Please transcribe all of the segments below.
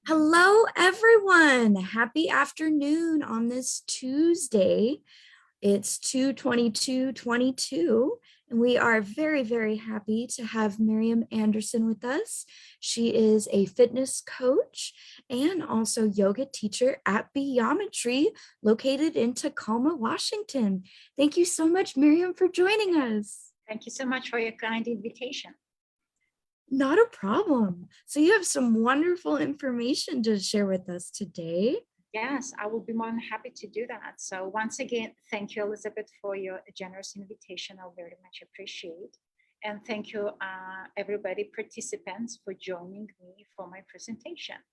Hello, everyone. Happy afternoon on this Tuesday. It's 2/22/22, and we are very, very happy to have Mariam Anderson with us. She is a fitness coach and also yoga teacher at Beometry, located in Tacoma, Washington. Thank you so much, Mariam, for joining us. Thank you so much for your kind invitation. Not a problem. So you have some wonderful information to share with us today. Yes, I will be more than happy to do that. So once again, thank you, Elizabeth, for your generous invitation. I'll very much appreciate. And thank you, everybody, participants, for joining me for my presentation.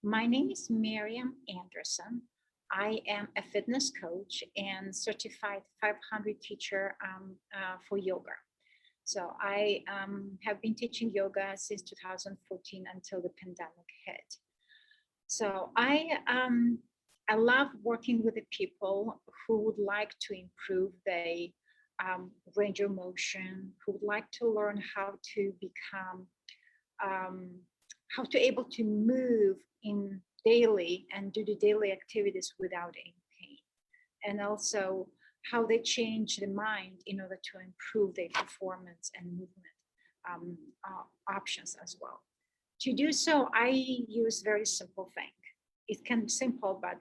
My name is Mariam Anderson. I am a fitness coach and certified 500 teacher for yoga. So I have been teaching yoga since 2014 until the pandemic hit. So I love working with the people who would like to improve their range of motion, who would like to learn how to become, how to able to move in daily and do the daily activities without any pain. And also how they change the mind in order to improve their performance and movement options as well. To do so, I use very simple thing. It can be simple, but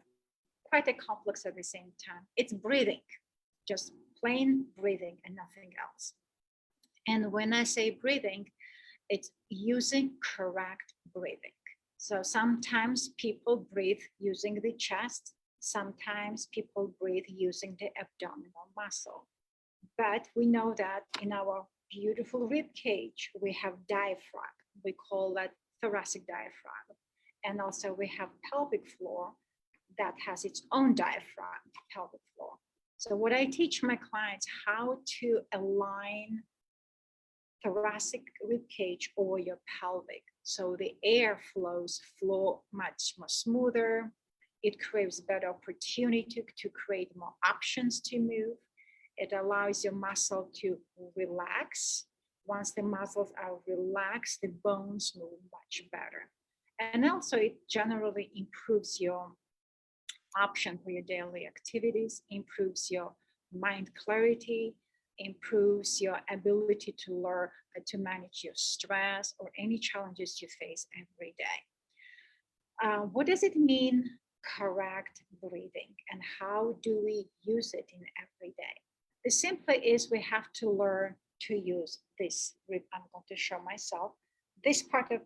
quite a complex at the same time. It's breathing, just plain breathing and nothing else. And when I say breathing, it's using correct breathing. So sometimes people breathe using the chest. Sometimes people breathe using the abdominal muscle. But we know that in our beautiful rib cage, we have diaphragm. We call that thoracic diaphragm. And also we have pelvic floor that has its own diaphragm, pelvic floor. So what I teach my clients how to align thoracic rib cage over your pelvic. So the air flow much more smoother. It creates better opportunity to create more options to move. It allows your muscle to relax. Once the muscles are relaxed, the bones move much better. And also it generally improves your option for your daily activities, improves your mind clarity, improves your ability to learn to manage your stress or any challenges you face every day. What does it mean, correct breathing, and how do we use it in every day? The simple is we have to learn to use this rib. I'm going to show myself this part of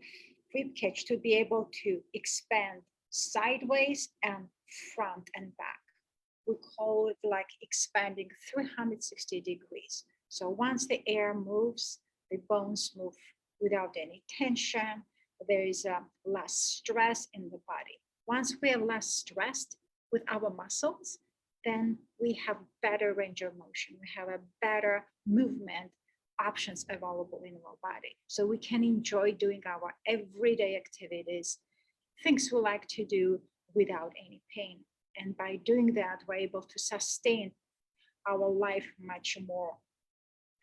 rib cage to be able to expand sideways and front and back. We call it like expanding 360 degrees. So once the air moves, the bones move without any tension. There is less stress in the body. Once we are less stressed with our muscles, then we have better range of motion. We have a better movement options available in our body. So we can enjoy doing our everyday activities, things we like to do without any pain. And by doing that, we're able to sustain our life much more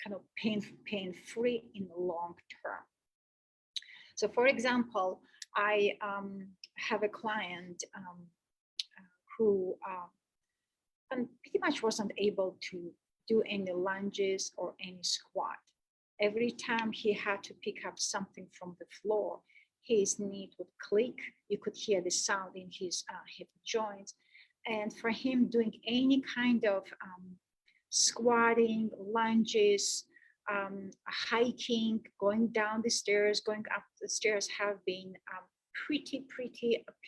kind of pain-free in the long term. So for example, I have a client who pretty much wasn't able to do any lunges or any squat. Every time he had to pick up something from the floor, his knee would click. You could hear the sound in his hip joints. And for him, doing any kind of squatting, lunges, hiking, going down the stairs, going up the stairs have been pretty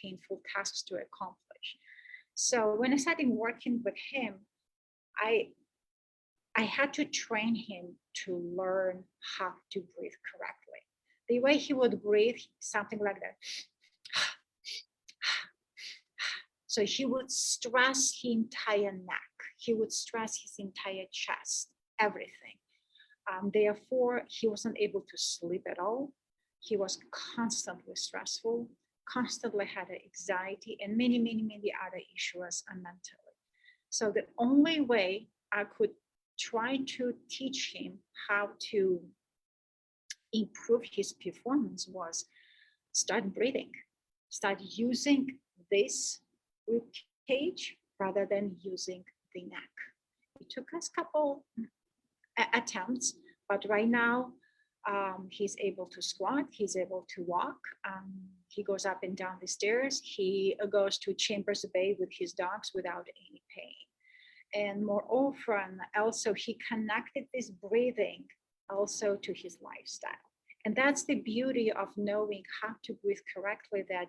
painful tasks to accomplish. So when I started working with him, I had to train him to learn how to breathe correctly. The way he would breathe, something like that. So he would stress his entire neck. He would stress his entire chest, everything. Therefore, he wasn't able to sleep at all. He was constantly stressful, constantly had anxiety and many other issues mentally. So the only way I could try to teach him how to improve his performance was start breathing. start using this rib cage rather than using the neck. It took us a couple attempts, but right now he's able to squat, he's able to walk, he goes up and down the stairs, he goes to Chambers Bay with his dogs without any pain. And more often, also he connected this breathing also to his lifestyle. And that's the beauty of knowing how to breathe correctly, that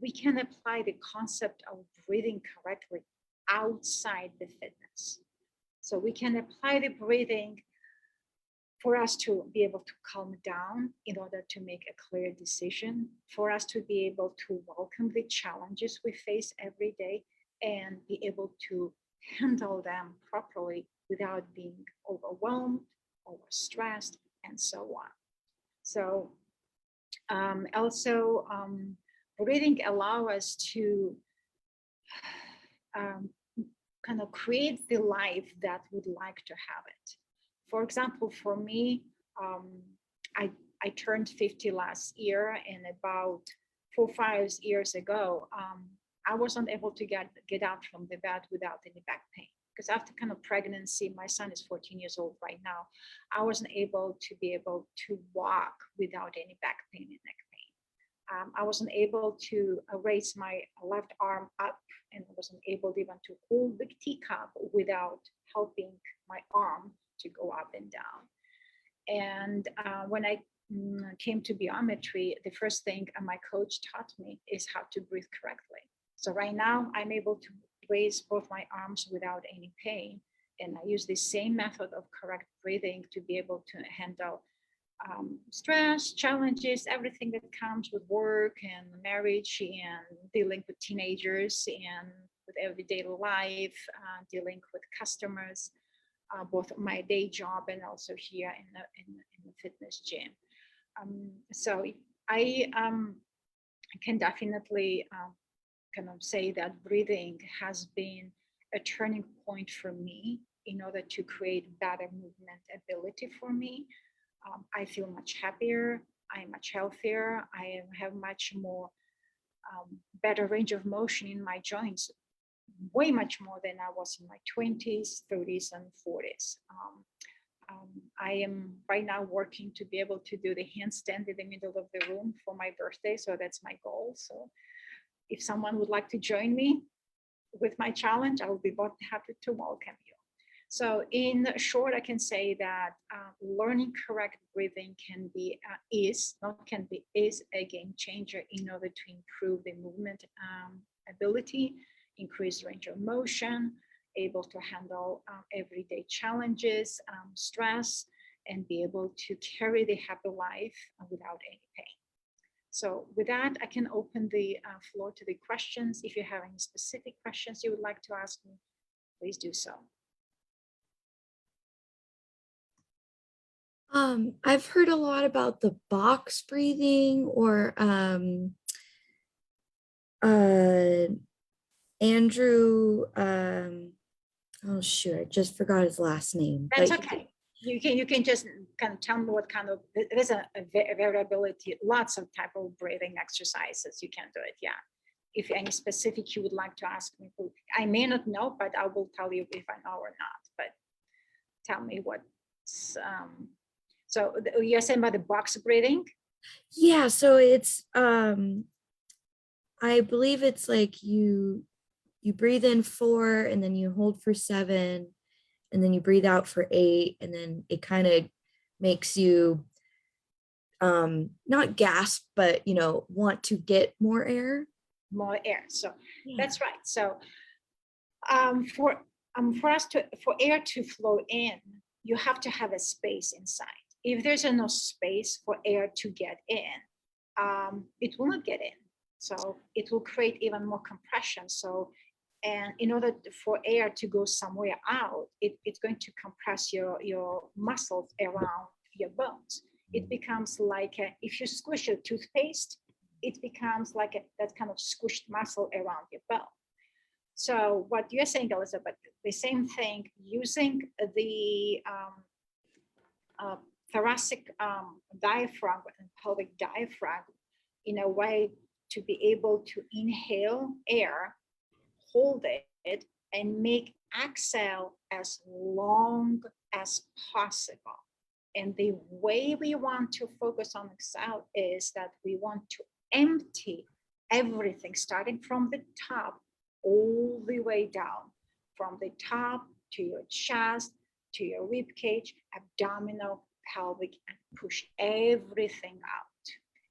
we can apply the concept of breathing correctly outside the fitness. So we can apply the breathing for us to be able to calm down in order to make a clear decision, for us to be able to welcome the challenges we face every day and be able to handle them properly without being overwhelmed, overstressed, and so on. So also breathing allows us to kind of create the life that we'd like to have it. For example, for me, I turned 50 last year, and about 4 or 5 years ago, I wasn't able to get out from the bed without any back pain. Because after kind of pregnancy, my son is 14 years old right now, I wasn't able to walk without any back pain and neck pain. I wasn't able to raise my left arm up, and I wasn't able even to hold the teacup without helping my arm to go up and down. And when I came to Beometry, the first thing my coach taught me is how to breathe correctly. So right now I'm able to raise both my arms without any pain. And I use the same method of correct breathing to be able to handle stress, challenges, everything that comes with work and marriage and dealing with teenagers and with everyday life, dealing with customers, both my day job and also here in the fitness gym. So I can definitely kind of say that breathing has been a turning point for me in order to create better movement ability for me. I feel much happier, I'm much healthier, I have much more better range of motion in my joints, way much more than I was in my 20s, 30s, and 40s. I am right now working to be able to do the handstand in the middle of the room for my birthday, so that's my goal. So if someone would like to join me with my challenge, I will be both happy to welcome you. So in short, I can say that learning correct breathing is a game changer in order to improve the movement ability, increase range of motion, able to handle everyday challenges, stress, and be able to carry the happy life without any pain. So with that, I can open the floor to the questions. If you have any specific questions you would like to ask me, please do so. I've heard a lot about the box breathing, or Andrew, oh shoot, I just forgot his last name. That's okay. You can just kind of tell me what kind of, there's a variability, lots of type of breathing exercises. You can do it, yeah. If any specific you would like to ask me, I may not know, but I will tell you if I know or not. But tell me what's, so you're saying about the box breathing? Yeah, so it's, I believe it's like you breathe in 4 and then you hold for 7 and then you breathe out for 8, and then it kind of makes you not gasp, but want to get more air. So yeah. That's right. So for air to flow in, you have to have a space inside. If there's no space for air to get in, it will not get in. So it will create even more compression. So, and in order for air to go somewhere out, it's going to compress your muscles around your bones. It becomes like if you squish your toothpaste, it becomes like that kind of squished muscle around your bone. So what you're saying, Elizabeth, the same thing, using the thoracic diaphragm and pelvic diaphragm in a way to be able to inhale air, hold it, and make exhale as long as possible. And the way we want to focus on exhale is that we want to empty everything, starting from the top all the way down, from the top to your chest, to your rib cage, abdominal, pelvic, and push everything out.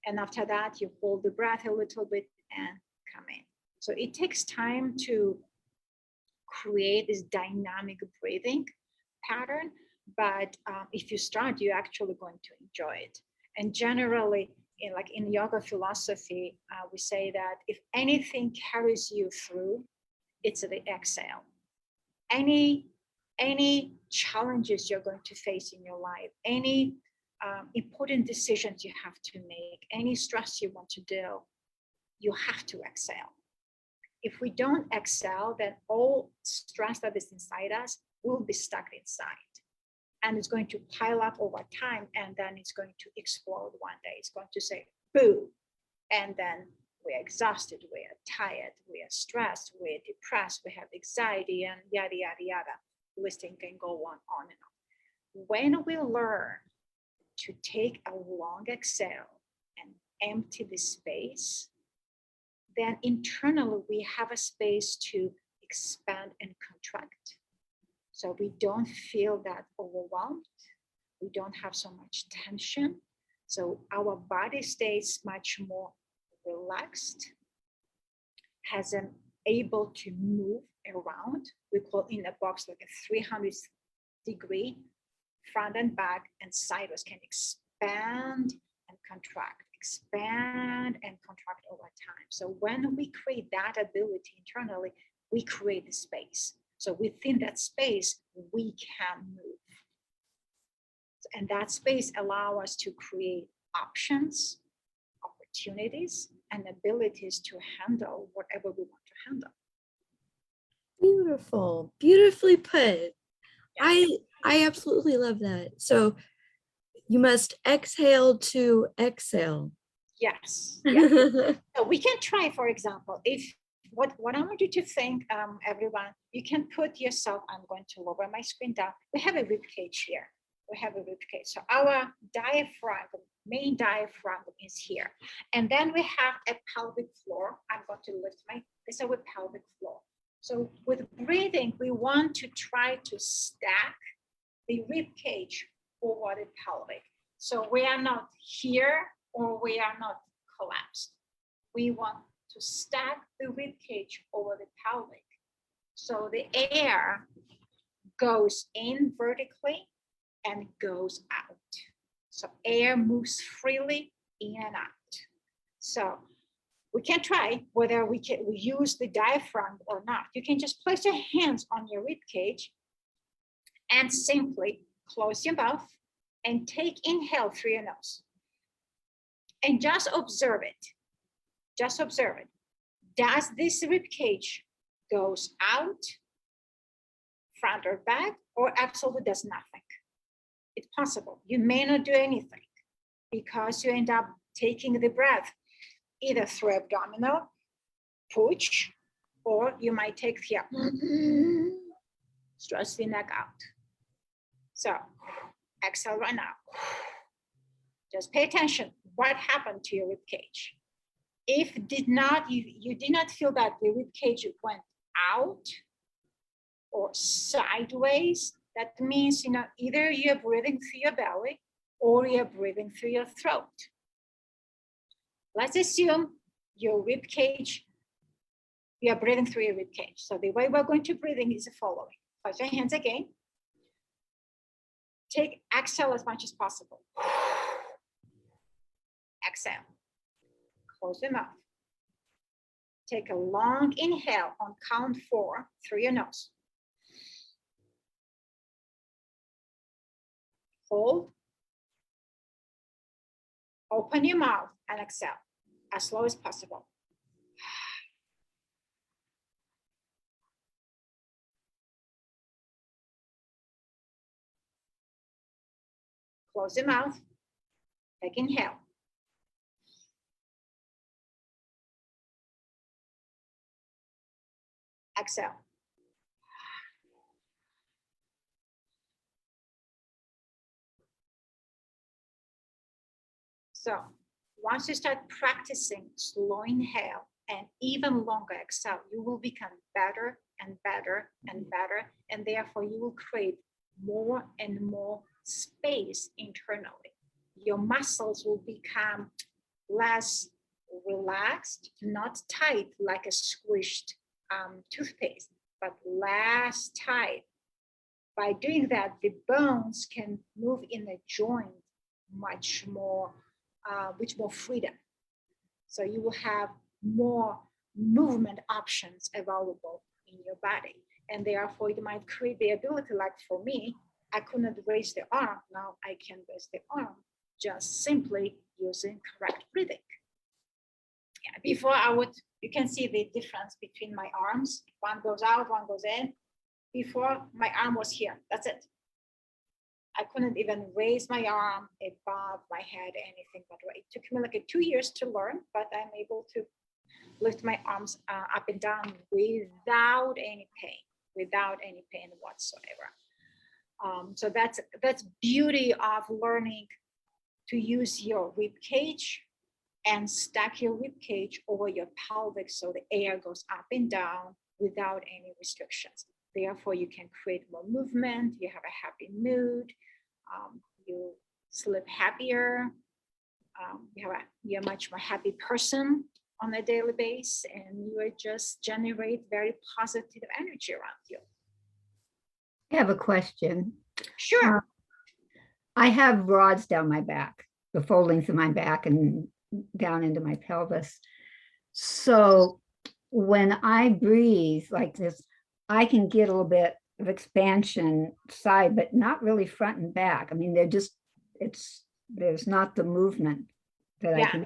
And after that, you hold the breath a little bit and come in. So it takes time to create this dynamic breathing pattern, but if you start, you're actually going to enjoy it. And generally, in yoga philosophy, we say that if anything carries you through, it's the exhale. Any challenges you're going to face in your life, any important decisions you have to make, any stress you want to deal, you have to exhale. If we don't exhale, then all stress that is inside us will be stuck inside. And it's going to pile up over time, and then it's going to explode one day. It's going to say, boo. And then we're exhausted, we are tired, we are stressed, we're depressed, we have anxiety, and yada, yada, yada. Listing can go on and on. When we learn to take a long exhale and empty the space, then internally we have a space to expand and contract. So we don't feel that overwhelmed. We don't have so much tension. So our body stays much more relaxed, has an able to move around. We call in a box like a 300-degree front and back and sideways, can expand and contract, expand and contract over time. So when we create that ability internally, we create the space. So within that space, we can move. And that space allows us to create options, opportunities, and abilities to handle whatever we want to handle. Beautiful, beautifully put. Yeah. I absolutely love that. So you must exhale to exhale. Yes. Yeah. So we can try, for example, if what I want you to think, everyone, you can put yourself, I'm going to lower my screen down. We have a rib cage here. We have a rib cage. So our diaphragm, main diaphragm is here. And then we have a pelvic floor. I'm going to lift this is our pelvic floor. So with breathing, we want to try to stack the rib cage over the pelvic. So we are not here or we are not collapsed. We want to stack the rib cage over the pelvic. So the air goes in vertically and goes out. So air moves freely in and out. So we can try whether we use the diaphragm or not. You can just place your hands on your rib cage and simply close your mouth and take inhale through your nose. And just observe it. Just observe it. Does this rib cage goes out, front or back, or absolutely does nothing? It's possible. You may not do anything because you end up taking the breath either through abdominal, push, or you might take the stretch the neck out. So exhale right now. Just pay attention. What happened to your rib cage? If you did not feel that the rib cage went out or sideways, that means either you're breathing through your belly or you're breathing through your throat. Let's assume your rib cage, you are breathing through your rib cage. So the way we're going to breathing is the following. Close your hands again. Exhale as much as possible. Exhale. Close your mouth. Take a long inhale on count 4 through your nose. Hold. Open your mouth and exhale as slow as possible. Close your mouth. Take inhale. Exhale. So once you start practicing slow inhale and even longer exhale, you will become better and better and better. And therefore you will create more and more space internally. Your muscles will become less relaxed, not tight like a squished toothpaste, but less tight. By doing that, the bones can move in a joint much more, with more freedom. So you will have more movement options available in your body. And therefore you might create the ability, like for me, I couldn't raise the arm. Now I can raise the arm just simply using correct breathing. Yeah, before I would, you can see the difference between my arms. One goes out, one goes in. Before my arm was here, that's it. I couldn't even raise my arm above my head, anything but right. It took me like 2 years to learn, but I'm able to lift my arms up and down without any pain whatsoever. So that's beauty of learning to use your rib cage and stack your rib cage over your pelvic so the air goes up and down without any restrictions. Therefore, you can create more movement, you have a happy mood, you sleep happier, you're a much more happy person on a daily basis, and you just generate very positive energy around you. I have a question. Sure. I have rods down my back, the full length of my back and down into my pelvis. So when I breathe like this, I can get a little bit of expansion side, but not really front and back. I mean, there's not the movement that I can do.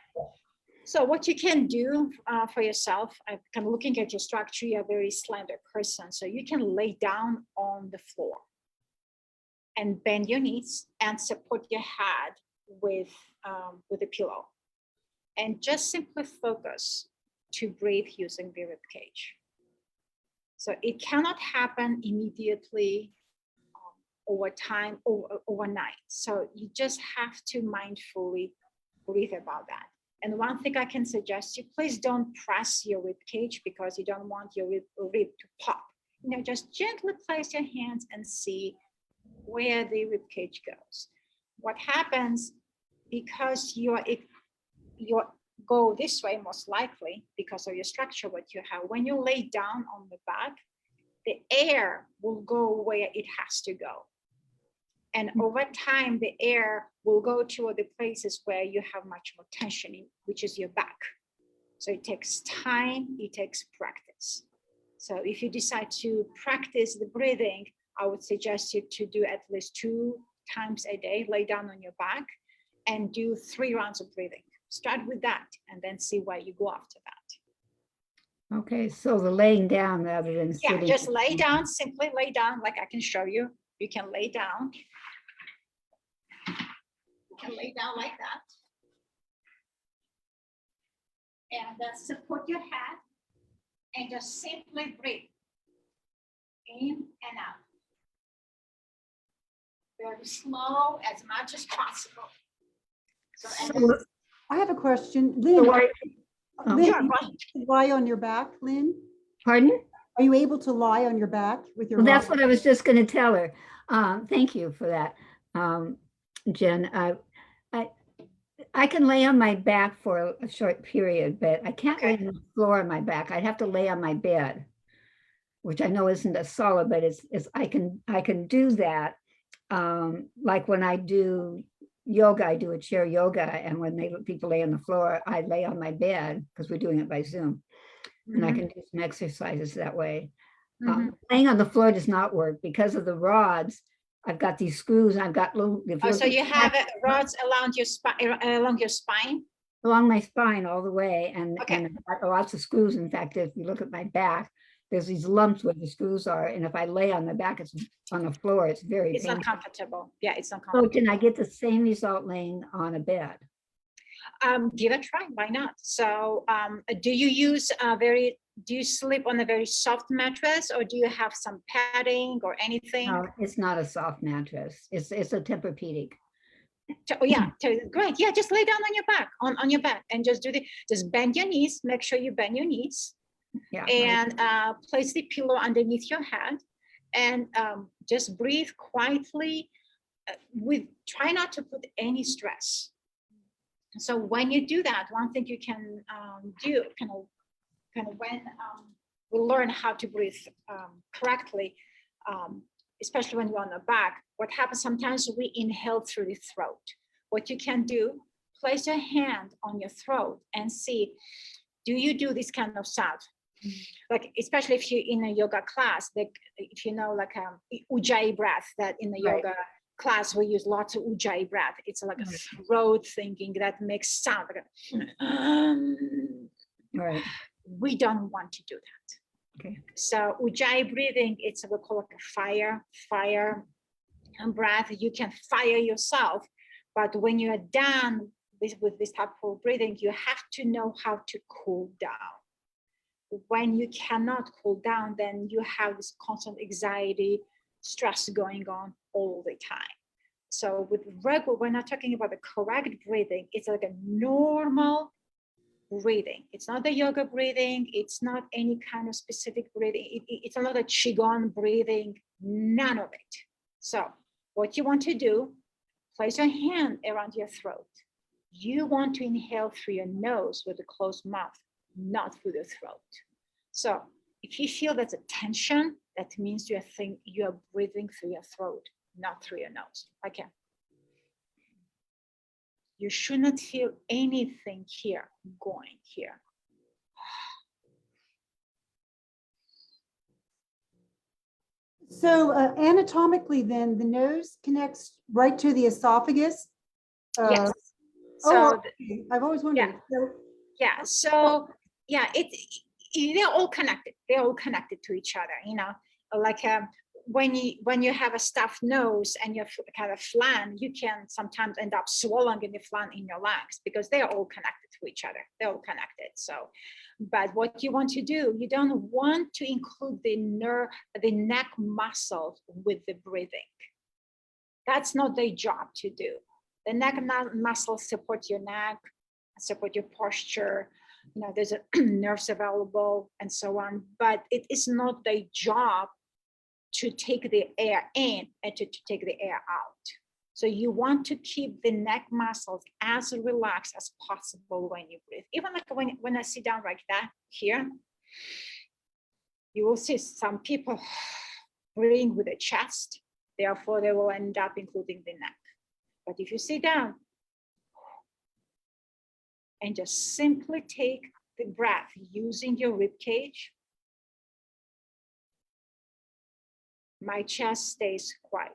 So what you can do for yourself, I'm looking at your structure, you're a very slender person. So you can lay down on the floor and bend your knees and support your head with a pillow. And just simply focus to breathe using the rib cage. So it cannot happen immediately over time, overnight. So you just have to mindfully breathe about that. And one thing I can suggest you, please don't press your rib cage because you don't want your rib to pop. You know, just gently place your hands and see where the rib cage goes. What happens, because your go this way most likely because of your structure, what you have, when you lay down on the back, the air will go where it has to go. And over time, the air will go to the places where you have much more tension in, which is your back. So it takes time, it takes practice. So if you decide to practice the breathing, I would suggest you to do at least 2 times a day, lay down on your back and do 3 rounds of breathing. Start with that and then see where you go after that. Okay, so the laying down rather than sitting. Yeah, just lay down, simply lay down like I can show you. You can lay down. You can lay down like that. And then support your head and just simply breathe in and out. Very slow, as much as possible. So I have a question. Lynn, Lynn, sure, lie on your back, Lynn? Pardon? Are you able to lie on your back with your Well, that's rod? what I was just going to tell her. Thank you for that, Jen. I can lay on my back for a short period, but I can't lay on the floor on my back. I'd have to lay on my bed, which I know isn't a solid, but I can do that. Like when I do yoga, I do a chair yoga, and when people lay on the floor, I lay on my bed because we're doing it by Zoom, and I can do some exercises that way. Laying on the floor does not work because of the rods. I've got these screws, and I've got little. So you have rods along your spine, along my spine all the way, and I've got lots of screws. In fact, if you look at my back, there's these lumps where the screws are, and if I lay on the back, it's on the floor. It's very It's painful. not comfortable. Yeah, it's not comfortable. So can I get the same result laying on a bed? Give it a try. Why not? So do you sleep on a very soft mattress, or do you have some padding or anything? No, it's not a soft mattress. It's a Tempur-Pedic. Oh yeah, great. Yeah, just lay down on your back, on your back, and just bend your knees. Make sure you bend your knees, Yeah. and place the pillow underneath your head, and just breathe quietly. Try not to put any stress. So when you do that, one thing you can do, kind of when we learn how to breathe correctly, especially when you're on the back, what happens sometimes we inhale through the throat. What you can do, place your hand on your throat and see, do you do this kind of sound? Like, especially if you're in a yoga class, like if you know, like ujjayi breath, that in the yoga class we use lots of ujjayi breath. It's like a throat thinking that makes sound like Right. we don't want to do that. Okay. So ujjayi breathing, it's what we call like a fire breath. You can fire yourself, but when you are done with this type of breathing, you have to know how to cool down. When you cannot cool down, then you have this constant anxiety, stress going on all the time. So with regular, we're not talking about the correct breathing. It's like a normal breathing. It's not the yoga breathing. It's not any kind of specific breathing. It's not a qigong breathing, none of it. So what you want to do, place your hand around your throat. You want to inhale through your nose with a closed mouth, not through the throat. So if you feel there's a tension, that means you're breathing through your throat, not through your nose. Okay. You should not feel anything here going here. So anatomically then, the nose connects right to the esophagus? Yes. Oh, So okay. I've always wondered. yeah. So yeah, they're all connected. They're all connected to each other. You know, like when you have a stuffed nose and you have a phlegm, you can sometimes end up swallowing in the phlegm in your lungs because they're all connected to each other. They're all connected. So, but what you want to do, you don't want to include the neck muscles with the breathing. That's not their job to do. The neck muscles support your neck, support your posture. You know, there's nerves available and so on, but it is not their job to take the air in and to take the air out. So you want to keep the neck muscles as relaxed as possible when you breathe. Even like when I sit down like that here, you will see some people breathing with the chest, therefore they will end up including the neck. But if you sit down and just simply take the breath using your rib cage, my chest stays quiet.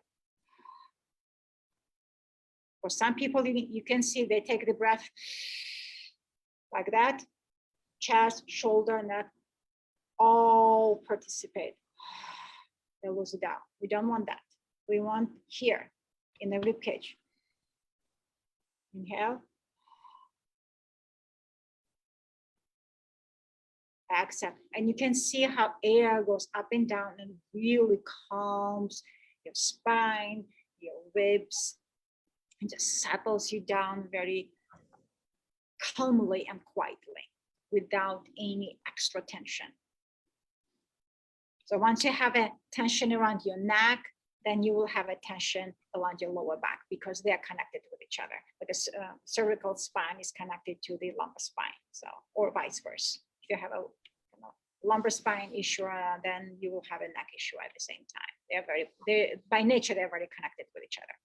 For some people, you can see they take the breath like that, chest, shoulder, neck, all participate. They lose it down. We don't want that. We want here in the rib cage. Inhale. Exhale. And you can see how air goes up and down and really calms your spine, your ribs, and just settles you down very calmly and quietly without any extra tension. So once you have a tension around your neck, then you will have a tension around your lower back because they are connected with each other. But the cervical spine is connected to the lumbar spine, so, or vice versa. If you have a lumbar spine issue, then you will have a neck issue at the same time. They by nature, they're very connected with each other.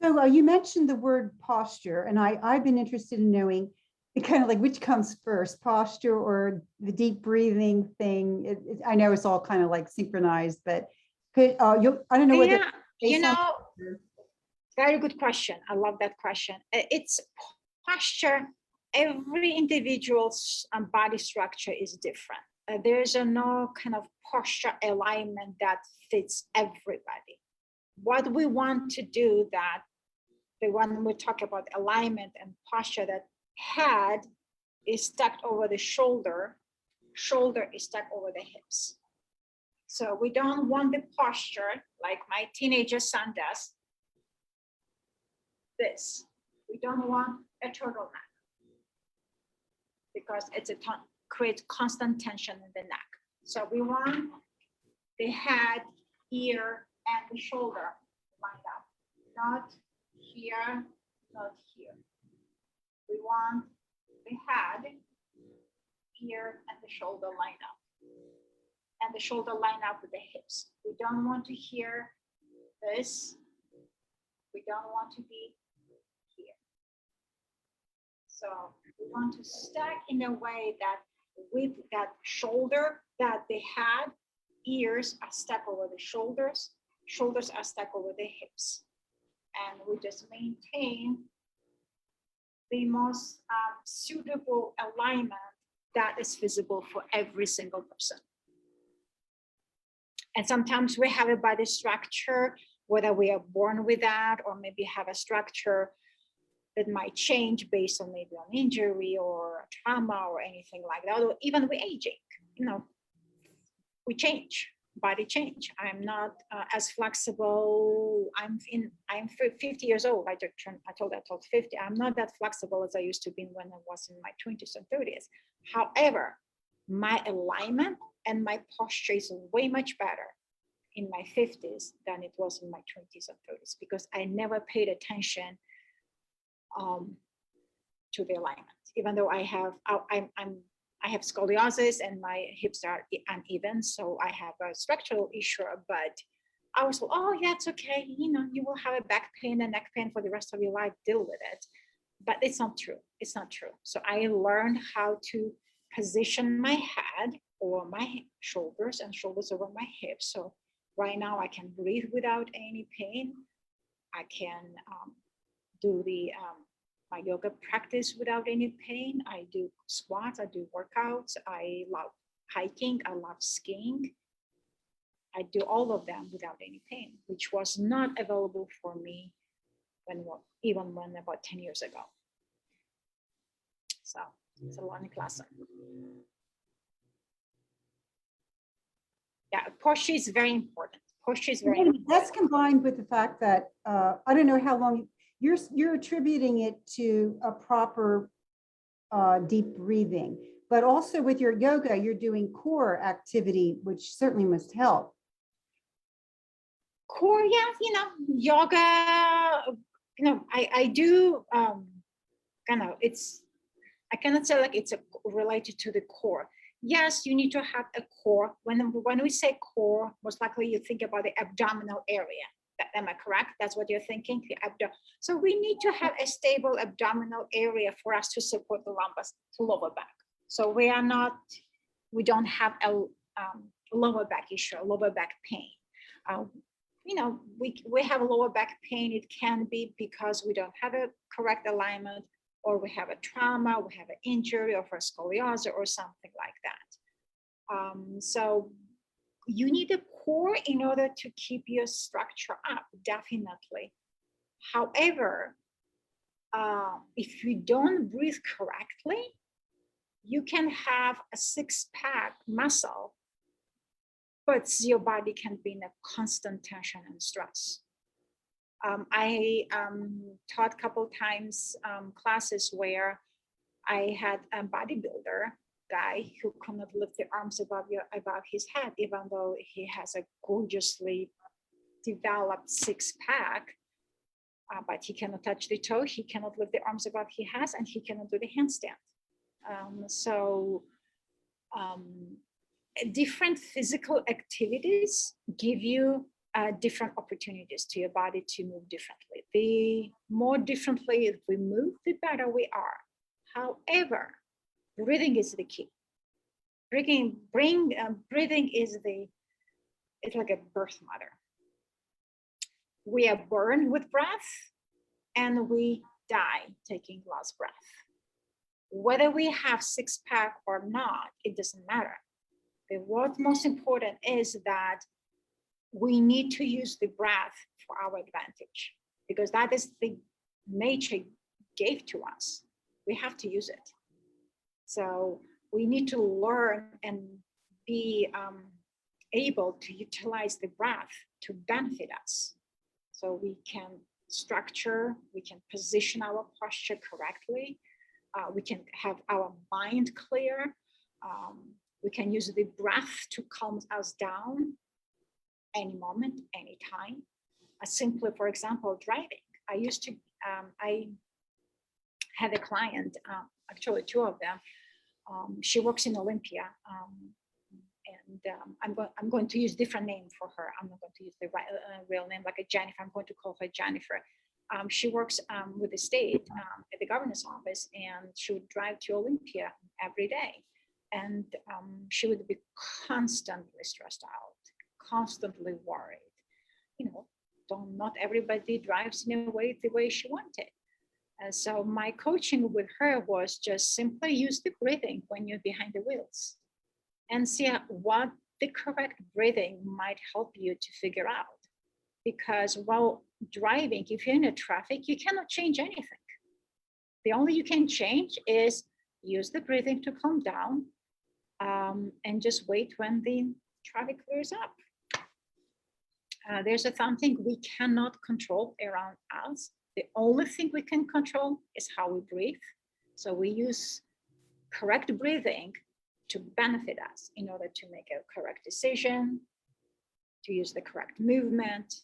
So you mentioned the word posture, and I've been interested in knowing kind of like which comes first, posture or the deep breathing thing. I know it's all kind of like synchronized, but I don't know whether. Yeah, you know, very good question. I love that question. It's posture. Every individual's body structure is different. There's no kind of posture alignment that fits everybody. what we want to do, that the one we talk about alignment and posture, that head is stacked over the shoulder is stacked over the hips. So we don't want the posture like my teenager son does. This, we don't want a turtleneck because it's creates constant tension in the neck. So we want the head, ear, and the shoulder lined up, not here, not here. We want the head, ear, and the shoulder line up, and the shoulder line up with the hips. We don't want to hear this. We don't want to be here. So we want to stack in a way that with that shoulder, that the head, ears are stacked over the shoulders, shoulders are stacked over the hips. And we just maintain the most suitable alignment that is visible for every single person. And sometimes we have a body structure, whether we are born with that or maybe have a structure that might change based on maybe an injury or a trauma or anything like that, or even with aging, you know, we change, body change. I'm not as flexible. I'm 50 years old. I told 50. I'm not that flexible as I used to be when I was in my 20s and 30s. However, my alignment and my posture is way much better in my 50s than it was in my 20s and 30s, because I never paid attention to the alignment. Even though I have scoliosis and my hips are uneven, so I have a structural issue, but I was like, oh yeah, it's okay, you know, you will have a back pain and neck pain for the rest of your life, deal with it. But it's not true. It's not true. So I learned how to position my head over my shoulders and shoulders over my hips. So right now I can breathe without any pain. I can do the my yoga practice without any pain. I do squats, I do workouts. I love hiking, I love skiing. I do all of them without any pain, which was not available for me even when about 10 years ago. So it's a learning lesson. Yeah, posture is very important. Posture is very important. That's combined with the fact that I don't know how long you're attributing it to a proper deep breathing, but also with your yoga, you're doing core activity, which certainly must help. Core, yeah, you know, yoga, you know, I do kind of, I cannot say like it's related to the core. Yes, you need to have a core. When we say core, most likely you think about the abdominal area. Am I correct? That's what you're thinking, the abdomen. So we need to have a stable abdominal area for us to support the lower back. So we don't have a lower back issue, lower back pain. You know, we have lower back pain. It can be because we don't have a correct alignment, or we have a trauma, we have an injury, or for scoliosis or something like that. So you need a core in order to keep your structure up, definitely. However, if you don't breathe correctly, you can have a six-pack muscle, but your body can be in a constant tension and stress. I taught a couple times classes where I had a bodybuilder guy who cannot lift the arms above his head, even though he has a gorgeously developed six-pack, but he cannot touch the toe, he cannot lift the arms above he has, and he cannot do the handstand. Different physical activities give you different opportunities to your body to move differently. The more differently we move, the better we are. However, breathing is the key. Breathing is it's like a birth mother. We are born with breath and we die taking last breath. Whether we have six-pack or not, it doesn't matter. But what's most important is that we need to use the breath for our advantage, because that is the nature gave to us. We have to use it. So we need to learn and be able to utilize the breath to benefit us. So we can structure, we can position our posture correctly. We can have our mind clear. We can use the breath to calm us down any moment, anytime. Simply, for example, driving. I had a client, actually two of them. She works in Olympia, and I'm going to use different name for her. I'm not going to use the real name, like a Jennifer. I'm going to call her Jennifer. She works with the state at the governor's office, and she would drive to Olympia every day. And she would be constantly stressed out, constantly worried. Not everybody drives in a way the way she wanted. And so my coaching with her was just simply use the breathing when you're behind the wheels and see what the correct breathing might help you to figure out. Because while driving, if you're in a traffic, you cannot change anything. The only you can change is use the breathing to calm down, and just wait when the traffic clears up. There's something we cannot control around us. The only thing we can control is how we breathe. So we use correct breathing to benefit us in order to make a correct decision, to use the correct movement,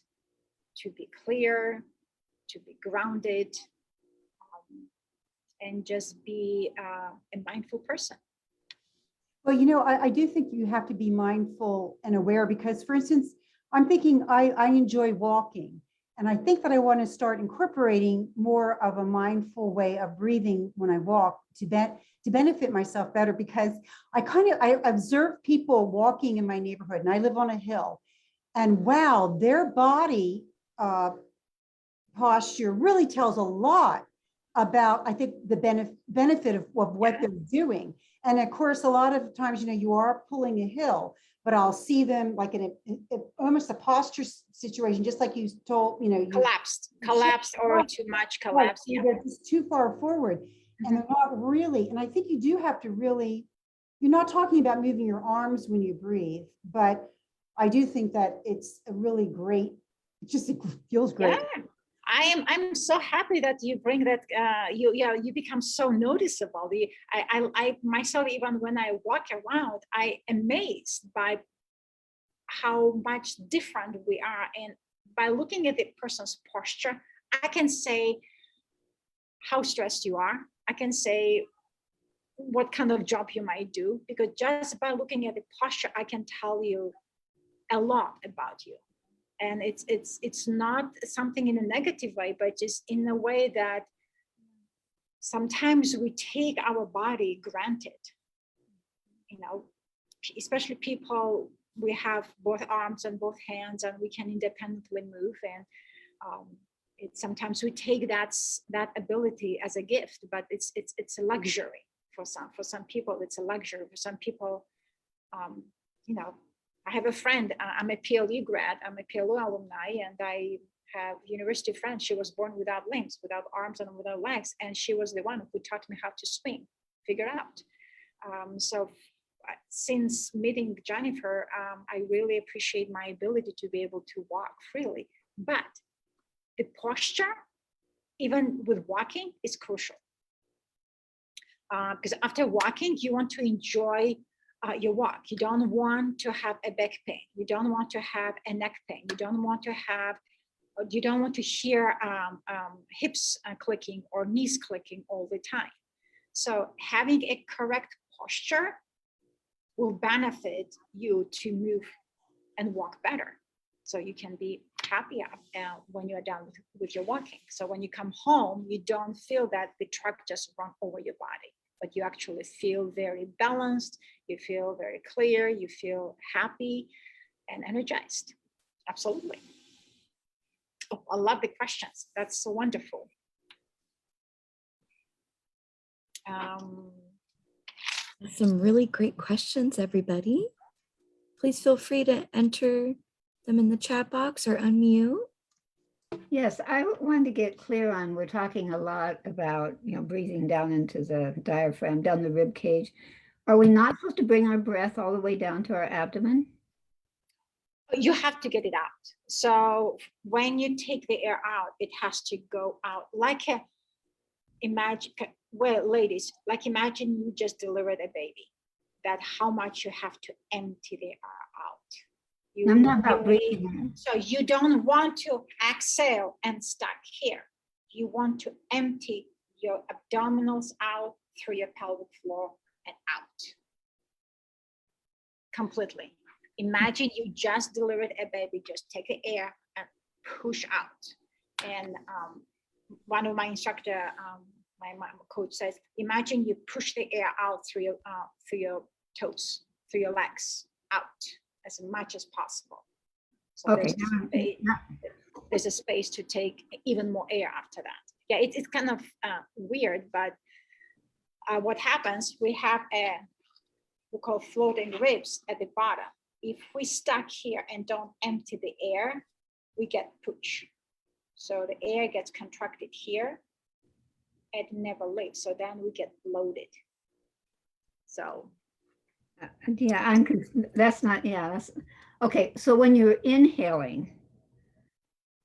to be clear, to be grounded, and just be a mindful person. Well, I do think you have to be mindful and aware because, for instance, I'm thinking I enjoy walking, and I think that I want to start incorporating more of a mindful way of breathing when I walk to benefit myself better, because I observe people walking in my neighborhood, and I live on a hill, and wow, their body posture really tells a lot about, I think, the benefit of what they're doing. And of course, a lot of times, you are pulling a hill, but I'll see them like in almost a posture situation, just like you told, collapsed or too much collapse. Right. They're just too far forward, and they're not really. And I think you do have to really, you're not talking about moving your arms when you breathe, but I do think that it's a really great, it feels great. Yeah. I'm so happy that you bring that. You become so noticeable. I myself, even when I walk around, I am amazed by how much different we are. And by looking at the person's posture, I can say how stressed you are. I can say what kind of job you might do, because just by looking at the posture, I can tell you a lot about you. And it's not something in a negative way, but just in a way that sometimes we take our body granted. Especially people, we have both arms and both hands, and we can independently move. And sometimes we take that ability as a gift, but it's a luxury for some. For some people, it's a luxury. For some people, I have a friend, I'm a PLE grad, I'm a PLE alumni, and I have university friends. She was born without limbs, without arms and without legs. And she was the one who taught me how to swim, figure out. So since meeting Jennifer, I really appreciate my ability to be able to walk freely. But the posture, even with walking, is crucial. Because after walking, you want to enjoy your walk. You don't want to have a back pain. You don't want to have a neck pain. You don't want to hear hips clicking or knees clicking all the time. So having a correct posture will benefit you to move and walk better. So you can be happier when you're done with your walking. So when you come home, you don't feel that the truck just ran over your body, but you actually feel very balanced, you feel very clear, you feel happy and energized. Absolutely. Oh, I love the questions. That's so wonderful. Some really great questions, everybody. Please feel free to enter them in the chat box or unmute. Yes, I wanted to get clear on, we're talking a lot about, breathing down into the diaphragm, down the rib cage. Are we not supposed to bring our breath all the way down to our abdomen? You have to get it out. So when you take the air out, it has to go out like imagine, well, ladies, like imagine you just delivered a baby. That how much you have to empty the air out. I'm not about breathing. So you don't want to exhale and stuck here. You want to empty your abdominals out through your pelvic floor and out completely. Imagine you just delivered a baby, just take the air and push out. And one of my instructor, my coach says, imagine you push the air out through your toes, through your legs, out as much as possible. So Okay. there's a space to take even more air after that. Yeah, it's kind of weird, but what happens, we have we call floating ribs at the bottom. If we stuck here and don't empty the air, we get push. So the air gets contracted here and never leaves. So then we get bloated. So yeah, that's not, yeah, that's okay. So when you're inhaling,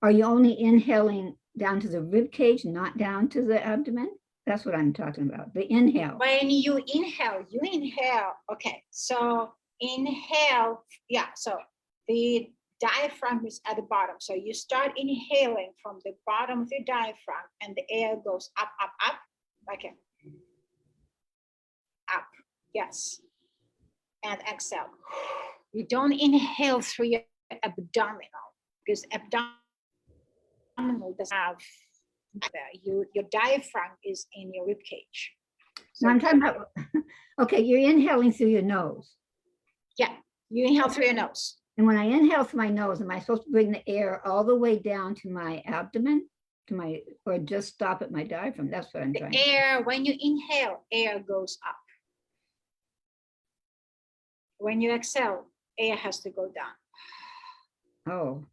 are you only inhaling down to the rib cage, not down to the abdomen? That's what I'm talking about, the inhale. when you inhale, okay, so inhale, yeah, so the diaphragm is at the bottom. So you start inhaling from the bottom of your diaphragm and the air goes up, up, up, like a up, yes. And exhale. You don't inhale through your abdominal because abdominal doesn't have, your diaphragm is in your rib cage. So No, I'm talking about, okay, you're inhaling through your nose. yeah, you inhale through your nose. And when I inhale through my nose, am I supposed to bring the air all the way down to my abdomen, or just stop at my diaphragm? That's what I'm trying. The air, when you inhale, air goes up. When you exhale, air has to go down. Oh,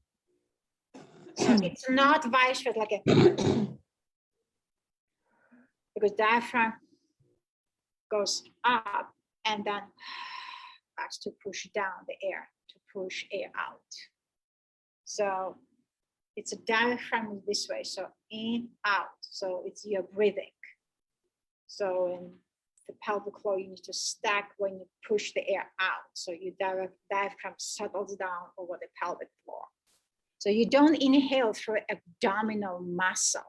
So it's not vice versa, like a, because diaphragm goes up and then has to push down the air to push air out. So it's a diaphragm this way, so in, out. So it's your breathing. So in the pelvic floor, you need to stack when you push the air out. So your diaphragm settles down over the pelvic floor. So you don't inhale through abdominal muscle.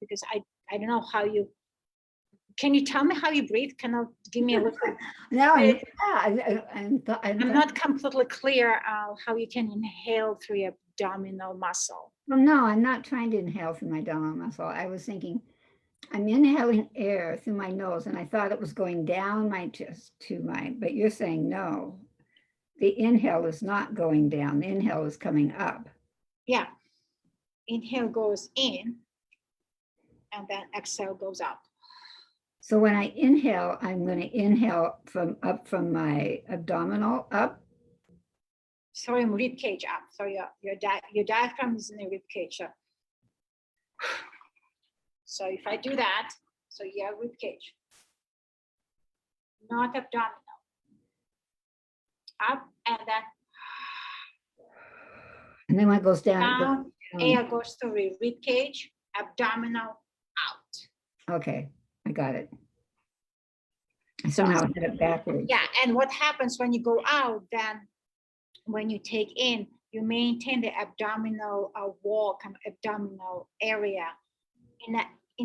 Because I don't know how you, can you tell me how you breathe? Can you give me a little? no, I'm not completely clear how you can inhale through your abdominal muscle. well, no, I'm not trying to inhale through my abdominal muscle. I was thinking, I'm inhaling air through my nose and I thought it was going down my chest to my, but you're saying no. The inhale is not going down. The inhale is coming up. Yeah. Inhale goes in and then exhale goes out. So when I inhale, I'm going to inhale from my abdominal up. Sorry, rib cage up. So your diaphragm is in the rib cage. So if I do that, so yeah, rib cage, not abdominal. Up and then And then when it goes down, air goes through the rib cage, abdominal out. Okay, I got it. I somehow had it backwards. Yeah, and what happens when you go out, then when you take in, you maintain the abdominal wall, kind of abdominal area in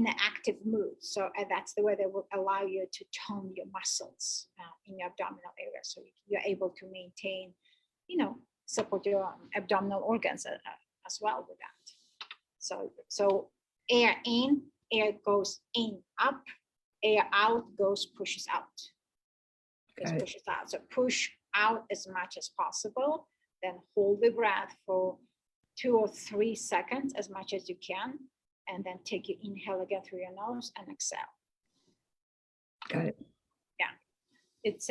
an active mood. So that's the way that will allow you to tone your muscles in your abdominal area. So you're able to maintain, support your abdominal organs as well with that. So air in, air goes in, up, air out goes, pushes out. Pushes out. So push out as much as possible, then hold the breath for 2 or 3 seconds, as much as you can, and then take your inhale again through your nose and exhale. Got it. Yeah, it's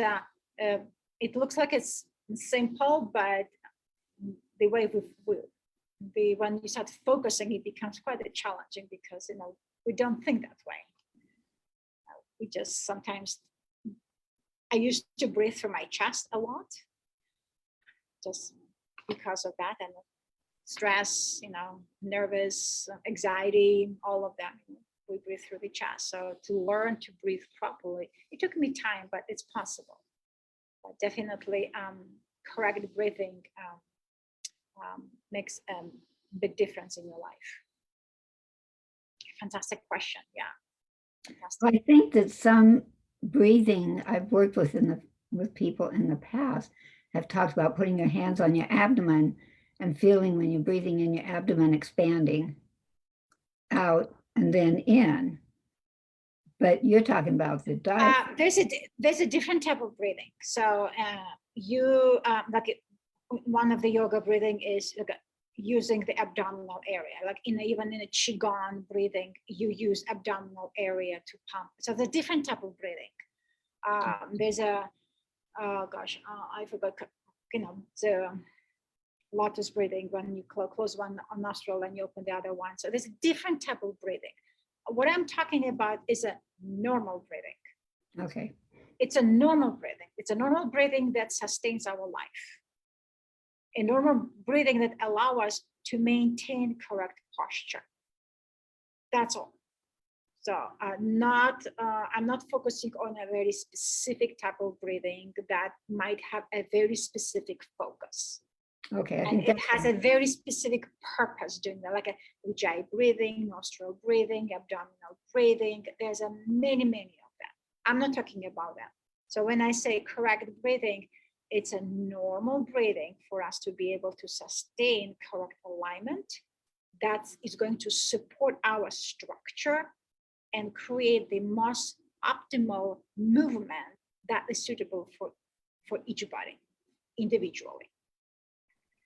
it looks like it's simple, but the way when you start focusing, it becomes quite challenging because we don't think that way. We just sometimes. I used to breathe through my chest a lot, just because of that, and stress, nervous, anxiety, all of that. We breathe through the chest. So to learn to breathe properly, it took me time, but it's possible. But definitely, correct breathing makes a big difference in your life. Fantastic question. Yeah. Fantastic. I think that some breathing I've worked with with people in the past have talked about putting your hands on your abdomen and feeling when you're breathing in your abdomen expanding out and then in. But you're talking about the diaphragm. There's a different type of breathing. So you one of the yoga breathing is using the abdominal area, like even in a qigong breathing, you use abdominal area to pump. So there's a different type of breathing. There's a I forgot, the lotus breathing, when you close one nostril and you open the other one. So there's a different type of breathing. What I'm talking about is a normal breathing. Okay. It's a normal breathing. It's a normal breathing that sustains our life. A normal breathing that allows us to maintain correct posture. That's all. So I'm not focusing on a very specific type of breathing that might have a very specific focus. Okay. I And think it has a very specific purpose doing that, like a ujjayi breathing, nostril breathing, abdominal breathing. There's many of them. I'm not talking about that. So when I say correct breathing, it's a normal breathing for us to be able to sustain correct alignment that is going to support our structure and create the most optimal movement that is suitable for each body individually.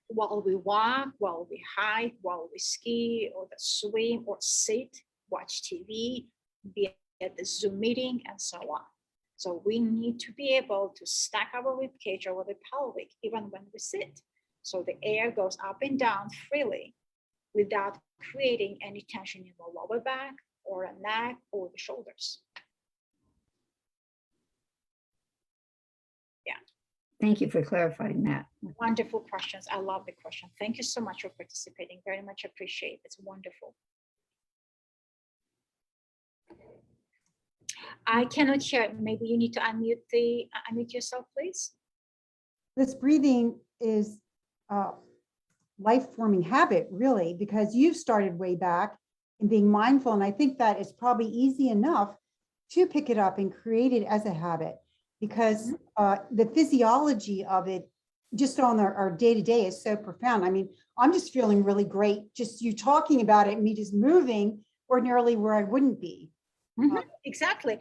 While we walk, while we hike, while we ski or swim or sit, watch TV, be at the Zoom meeting, and so on. So we need to be able to stack our rib cage over the pelvic even when we sit. So the air goes up and down freely without creating any tension in the lower back or a neck or the shoulders. Yeah. Thank you for clarifying that. Wonderful questions. I love the question. Thank you so much for participating. Very much appreciate it. It's wonderful. I cannot hear. Maybe you need to unmute yourself, please. This breathing is a life-forming habit, really, because you've started way back in being mindful. And I think that it's probably easy enough to pick it up and create it as a habit, because the physiology of it just on our day-to-day is so profound. I mean, I'm just feeling really great, just you talking about it and me just moving ordinarily where I wouldn't be. Exactly.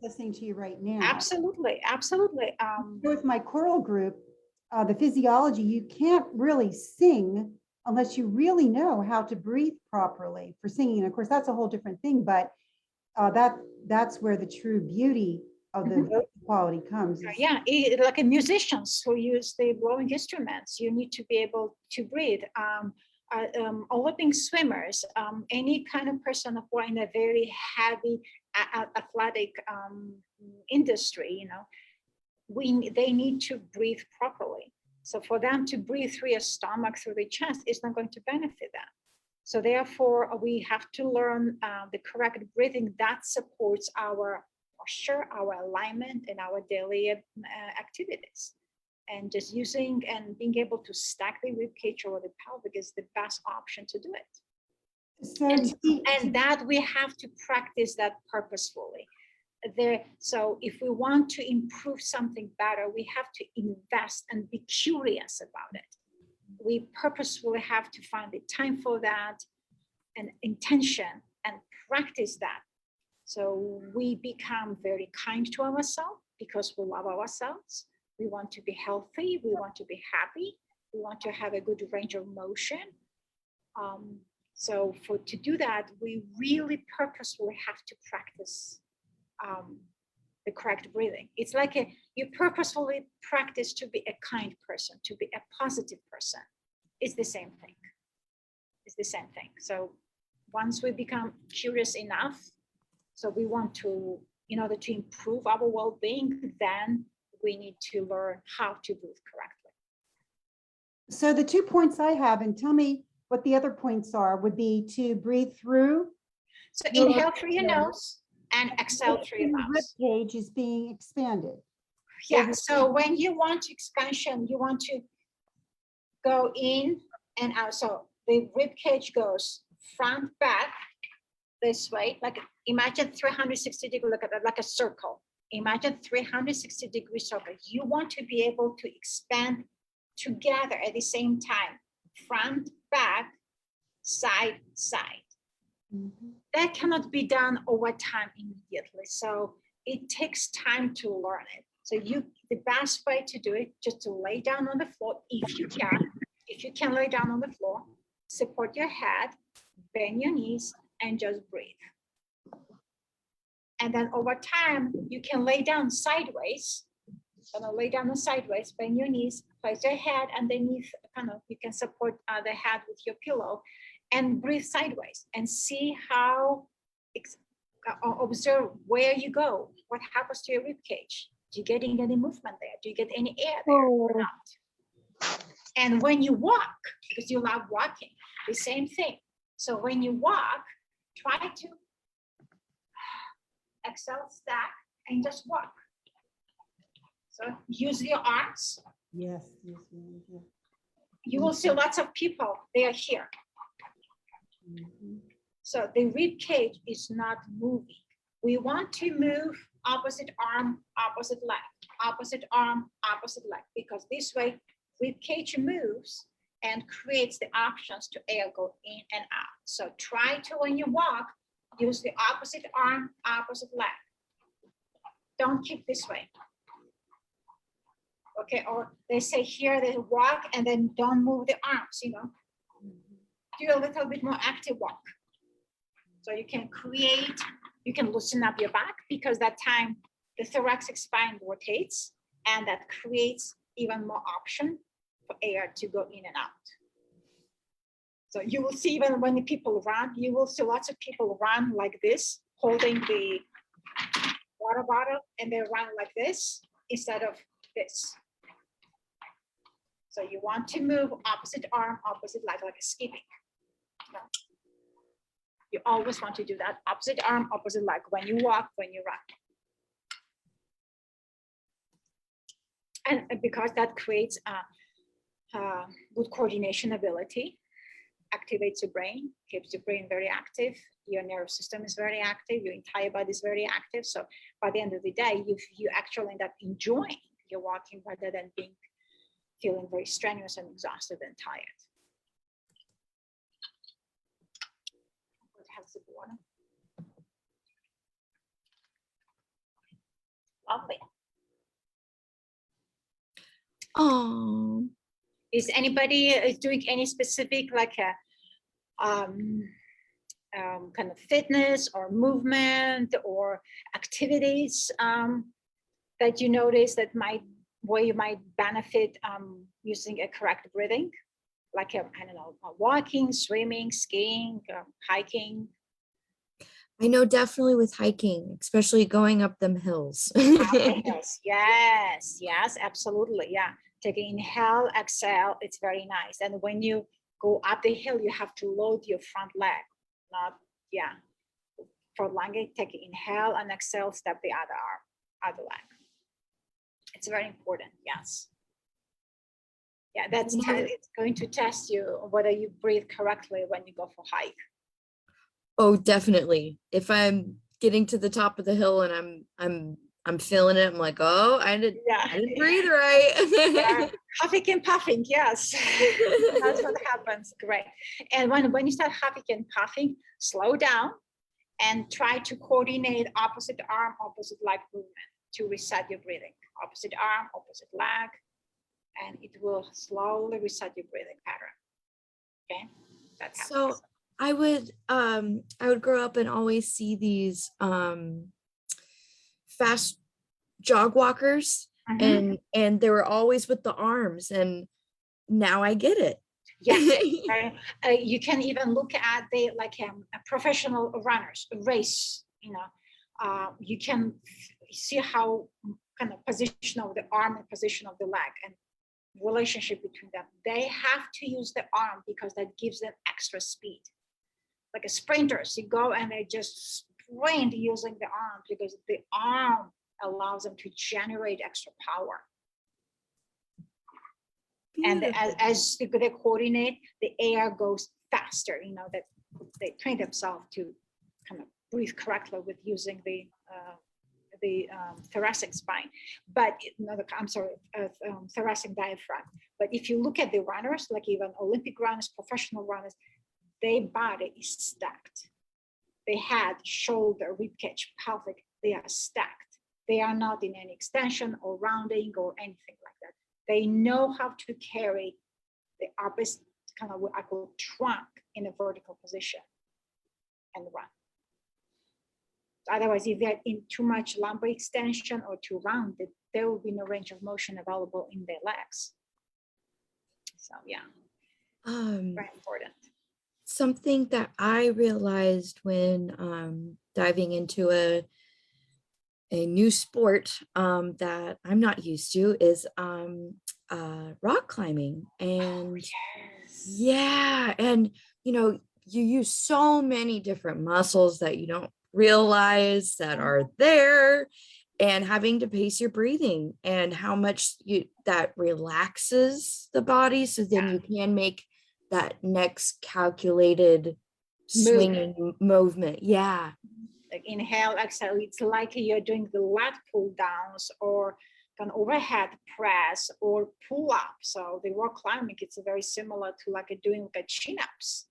Listening to you right now. Absolutely. With my choral group, the physiology, you can't really sing unless you really know how to breathe properly for singing. And of course, that's a whole different thing, but that's where the true beauty of the vocal quality comes. Yeah, like a musicians who use the blowing instruments, you need to be able to breathe. Olympic swimmers, any kind of person who are in a very heavy athletic industry, they need to breathe properly. So for them to breathe through your stomach, through the chest, is not going to benefit them. So therefore, we have to learn the correct breathing that supports our posture, our alignment, and our daily activities. And just using and being able to stack the rib cage over the pelvic is the best option to do it. And that we have to practice that purposefully. So if we want to improve something better, we have to invest and be curious about it. We purposefully have to find the time for that and intention and practice that. So we become very kind to ourselves because we love ourselves. We want to be healthy. We want to be happy. We want to have a good range of motion. So to do that, we really purposefully have to practice the correct breathing. It's like you purposefully practice to be a kind person, to be a positive person. It's the same thing. It's the same thing. So once we become curious enough, so we want to, in order to improve our well-being, then we need to learn how to breathe correctly. So the 2 points I have, and tell me what the other points are, would be to breathe through. So inhale through your nose and exhale through your The rib mouth. cage is being expanded. Yeah, so when you want expansion, you want to go in and out. So the rib cage goes front, back, this way, like imagine 360 degree, like a circle. Imagine 360-degree circle. You want to be able to expand together at the same time, front, back, side, side. That cannot be done over time immediately. So it takes time to learn it. So the best way to do it, just to lay down on the floor if you can. If you can lay down on the floor, support your head, bend your knees, and just breathe. And then over time, you can lay down sideways. Lay down sideways, bend your knees, place your head underneath, you can support the head with your pillow and breathe sideways and see how, observe where you go, what happens to your rib cage. Do you get any movement there? Do you get any air there or not? And when you walk, because you love walking, the same thing. So when you walk, try to exhale, stack, and just walk. So use your arms. Yes. You will see lots of people, they are here. So the rib cage is not moving. We want to move opposite arm, opposite leg, opposite arm, opposite leg, because this way rib cage moves and creates the options to air go in and out. So try to, when you walk, use the opposite arm, opposite leg. Don't keep this way. Okay, or they say here they walk and then don't move the arms, do a little bit more active walk. So you can create, you can loosen up your back, because that time the thoracic spine rotates and that creates even more option for air to go in and out. So you will see even when the people run, you will see lots of people run like this, holding the water bottle, and they run like this instead of this. So you want to move opposite arm, opposite leg, like a skipping. You always want to do that, opposite arm, opposite leg, when you walk, when you run. And because that creates good coordination ability, activates your brain, keeps your brain very active, your nervous system is very active, your entire body is very active. So by the end of the day, you actually end up enjoying your walking rather than feeling very strenuous and exhausted and tired. Have some water. Lovely. Oh, Is anybody doing any specific, like a kind of fitness or movement or activities that you notice that where you might benefit using a correct breathing, like I don't know, walking, swimming, skiing, hiking? I know definitely with hiking, especially going up them hills. Yes, absolutely. Yeah. Take an inhale, exhale. It's very nice. And when you go up the hill, you have to load your front leg. For longer, take an inhale and exhale, step the other arm, other leg. It's very important. Yes. Yeah, it's going to test you whether you breathe correctly when you go for hike. Oh, definitely. If I'm getting to the top of the hill and I'm feeling it, I'm like, oh, I didn't breathe right. Huffing and puffing, yes. That's what happens. Great. And when you start huffing and puffing, slow down and try to coordinate opposite arm, opposite leg movement to reset your breathing. Opposite arm, opposite leg, and it will slowly reset your breathing pattern. Okay, that happens. So I would grow up and always see these fast jog walkers, Mhm. and they were always with the arms, and now I get it. Yes, right. You can even look at the professional runners race. You can see how kind of position of the arm and position of the leg and relationship between them. They have to use the arm because that gives them extra speed. Like a sprinters, you go and they just sprint using the arm because the arm allows them to generate extra power. And as they coordinate, the air goes faster. That they train themselves to kind of breathe correctly with using the thoracic spine, but I'm sorry, thoracic diaphragm. But if you look at the runners, like even Olympic runners, professional runners, their body is stacked. They head, shoulder, rib cage, pelvic, they are stacked. They are not in any extension or rounding or anything like that. They know how to carry the upper kind of what I call trunk in a vertical position and run. Otherwise, if they're in too much lumbar extension or too rounded, there will be no range of motion available in their legs. So yeah, very important. Something that I realized when diving into a new sport that I'm not used to is rock climbing. And Yes. yeah, and you use so many different muscles that you don't realize that are there, and having to pace your breathing and how much that relaxes the body, so then you can make that next calculated swinging movement. Yeah. Like inhale, exhale. It's like you're doing the lat pull downs or an overhead press or pull up. So the rock climbing, it's very similar to like doing like chin ups.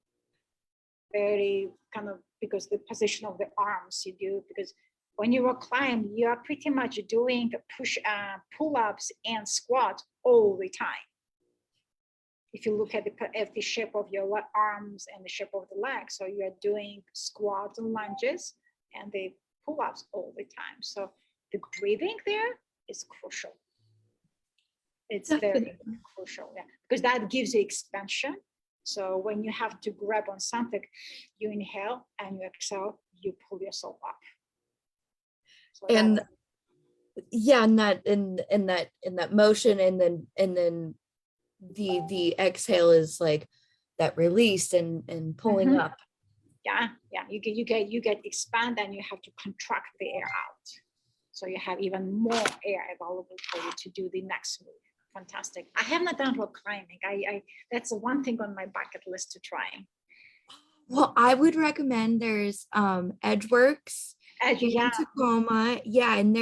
Very kind of, because the position of the arms you do, because when you rock climb, you are pretty much doing pull ups and squats all the time. If you look at the shape of your arms and the shape of the legs, so you are doing squats and lunges and the pull-ups all the time. So the breathing there is crucial. It's very crucial, yeah, because that gives you expansion. So when you have to grab on something, you inhale and you exhale, you pull yourself up. So and yeah, and that motion, and then the exhale is like that release and pulling up. Yeah, you get expand and you have to contract the air out, so you have even more air available for you to do the next move. Fantastic. I have not done rock climbing. I that's one thing on my bucket list to try. Well, I would recommend there's Edgeworks in Tacoma. Yeah, and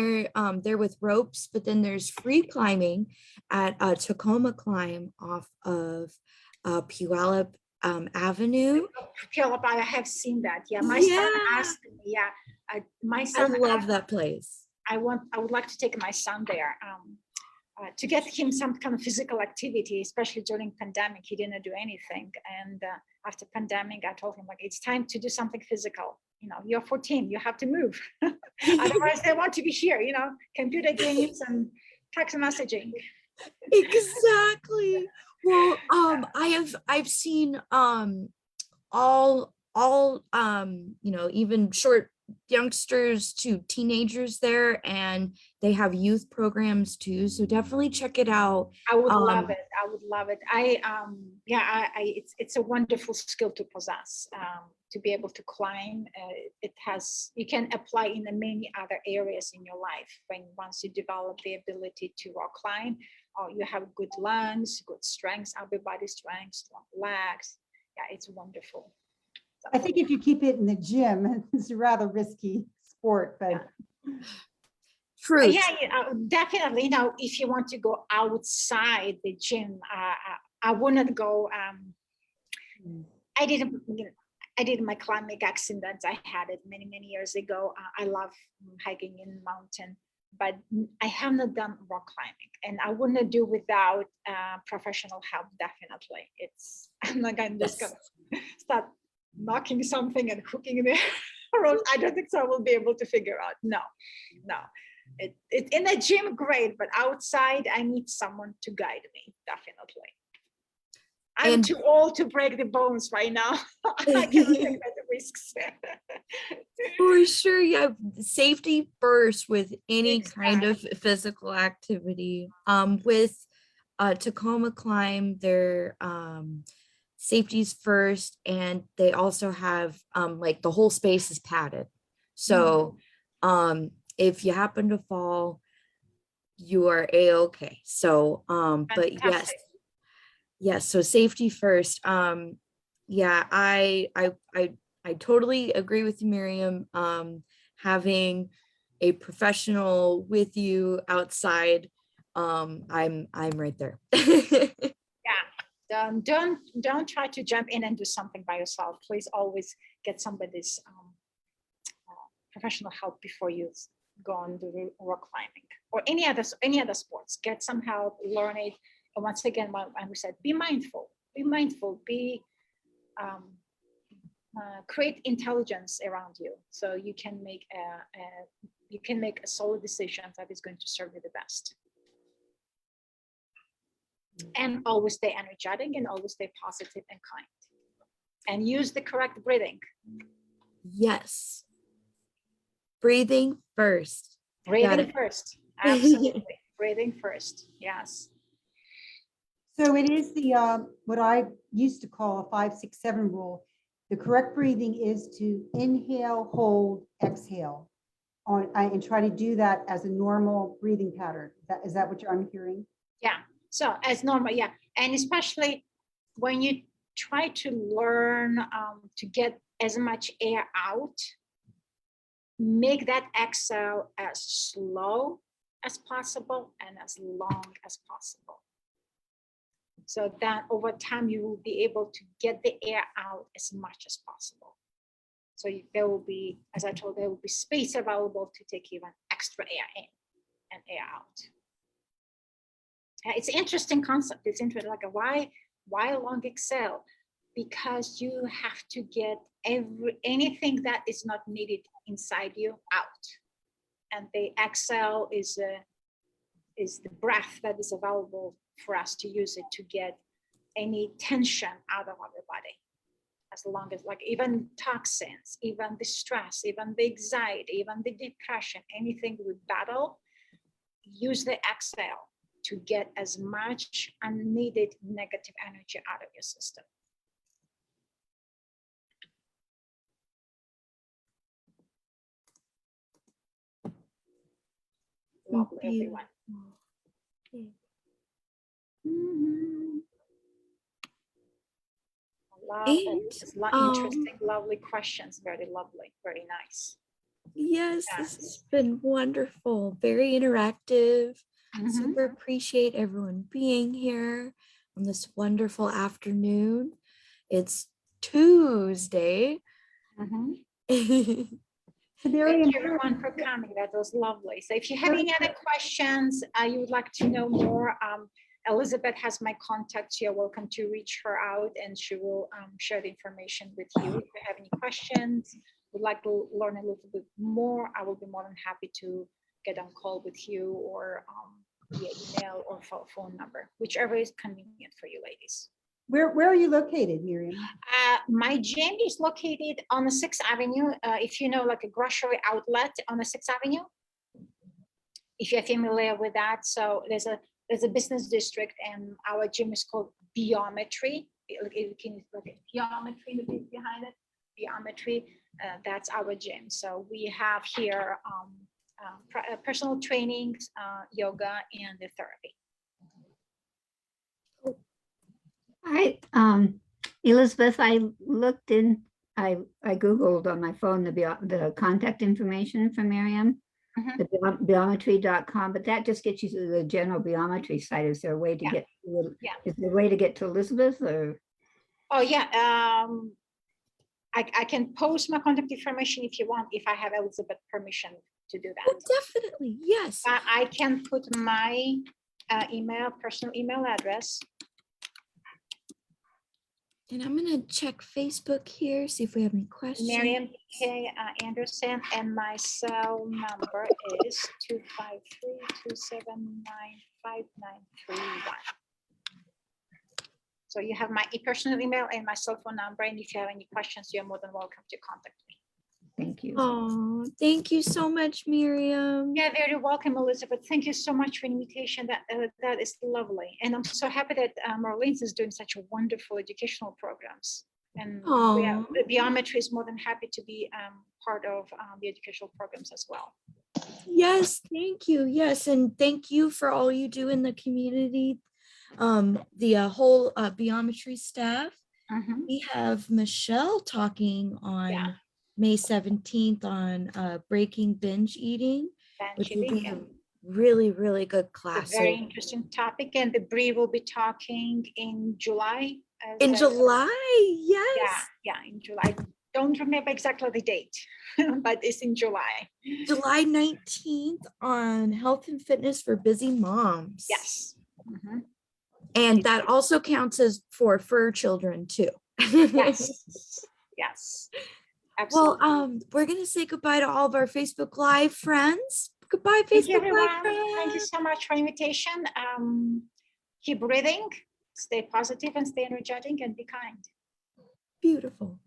they're with ropes, but then there's free climbing at Tacoma Climb off of Puyallup Avenue. Puyallup, I have seen that. Yeah, my son asked me. Yeah, my son. I love that place. I would like to take my son there. To get him some kind of physical activity, especially during pandemic. He didn't do anything, and after pandemic, I told him, like, it's time to do something physical. You're 14, you have to move. Otherwise, they want to be here. Computer games and text messaging. Exactly. Well, I've seen all even short youngsters to teenagers there, and they have youth programs too, so definitely check it out. I would love it. It's a wonderful skill to possess, to be able to climb. You can apply in many other areas in your life. Once you develop the ability to rock climb, you have good lungs, good strength, upper body strength, strong legs. Yeah, it's wonderful. I think if you keep it in the gym, it's a rather risky sport, but true. Yeah, definitely. If you want to go outside the gym, I wouldn't go. I did my climbing accidents. I had it many years ago. I love hiking in the mountain, but I have not done rock climbing, and I wouldn't do without professional help. Definitely, I'm not going to just start knocking something and hooking the rope. I don't think so. I will be able to figure out. No. In the gym, great, but outside, I need someone to guide me, definitely. I'm too old to break the bones right now. I cannot take that risks. For sure, yeah. Safety first with any kind of Exactly. physical activity. With Tacoma Climb, their safety's first, and they also have like the whole space is padded. So if you happen to fall, you are a-okay. So but yes, Fantastic. yes, so safety first. Yeah, I totally agree with you, Miriam. Having a professional with you outside, I'm right there. Yeah. Don't try to jump in and do something by yourself. Please always get somebody's professional help before you go on the rock climbing or any other sports. Get some help, learn it. And once again, we said, be mindful, um, create intelligence around you, so you can make a solid decision that is going to serve you the best. And always stay energetic and always stay positive and kind. And use the correct breathing. Yes. Breathing first. Breathing first. Absolutely. Breathing first. Yes. So it is the what I used to call a 5-6-7 rule. The correct breathing is to inhale, hold, exhale, and try to do that as a normal breathing pattern. Is that what I'm hearing? Yeah. So as normal, yeah, and especially when you try to learn to get as much air out, make that exhale as slow as possible and as long as possible. So that over time, you will be able to get the air out as much as possible. So there will be, as I told, there will be space available to take even extra air in and air out. It's an interesting concept. It's interesting, like why long exhale? Because you have to get anything that is not needed inside you out. And the exhale is the breath that is available for us to use it to get any tension out of our body. As long as, like, even toxins, even the stress, even the anxiety, even the depression, anything we battle, use the exhale to get as much unneeded negative energy out of your system. Lovely, everyone. Mm-hmm. Interesting, lovely questions. Very lovely, very nice. Yes, this has been wonderful, very interactive. Super appreciate everyone being here on this wonderful afternoon. It's Tuesday. Thank you everyone for coming. That was lovely. So if you have any other questions, you would like to know more, Elizabeth has my contact. You're welcome to reach her out and she will share the information with you. If you have any questions, would like to learn a little bit more, I will be more than happy to get on call with you or via email or phone number, whichever is convenient for you ladies. Where are you located, Miriam? My gym is located on the 6th Avenue. If you know, like a grocery outlet on the 6th Avenue, if you're familiar with that. So there's a business district and our gym is called Beometry. You can look at Beometry behind it. Beometry, that's our gym. So we have here personal trainings, yoga, and the therapy. Elizabeth, I looked in, I Googled on my phone the contact information for Mariam, the beometry.com, but that just gets you to the general Beometry site. Is there a way to get to, is there a way to get to Elizabeth or? Oh yeah, I can post my contact information if you want, if I have Elizabeth permission to do that. Oh, definitely, yes. I can put my personal email address. And I'm gonna check Facebook here, see if we have any questions. Mariam K. Anderson, and my cell number is 253-279-5931. So you have my personal email and my cell phone number, and if you have any questions, you're more than welcome to contact me. Thank you. Oh, thank you so much, Miriam. Yeah, very welcome, Elizabeth. Thank you so much for the invitation. That is lovely. And I'm so happy that Marlene is doing such wonderful educational programs. And Oh, Beometry is more than happy to be part of the educational programs as well. yes, thank you. Yes, and thank you for all you do in the community. The whole Beometry staff. Mhm. We have Michelle talking on Yeah. May 17th on breaking binge eating, which will be a Eventually, really, really good it's class. a very interesting topic. And the Bree will be talking in July. In July, yes. Yeah, in July. Don't remember exactly the date, but it's in July. July 19th on health and fitness for busy moms. Yes. Mhm. And that also counts as for fur children too. Yes. Yes. Well, Absolutely. we're gonna say goodbye to all of our Facebook Live friends. Goodbye, Thank you, Facebook Live everyone. friends. Thank you so much for the invitation. Keep breathing, stay positive and stay energetic and be kind. Beautiful.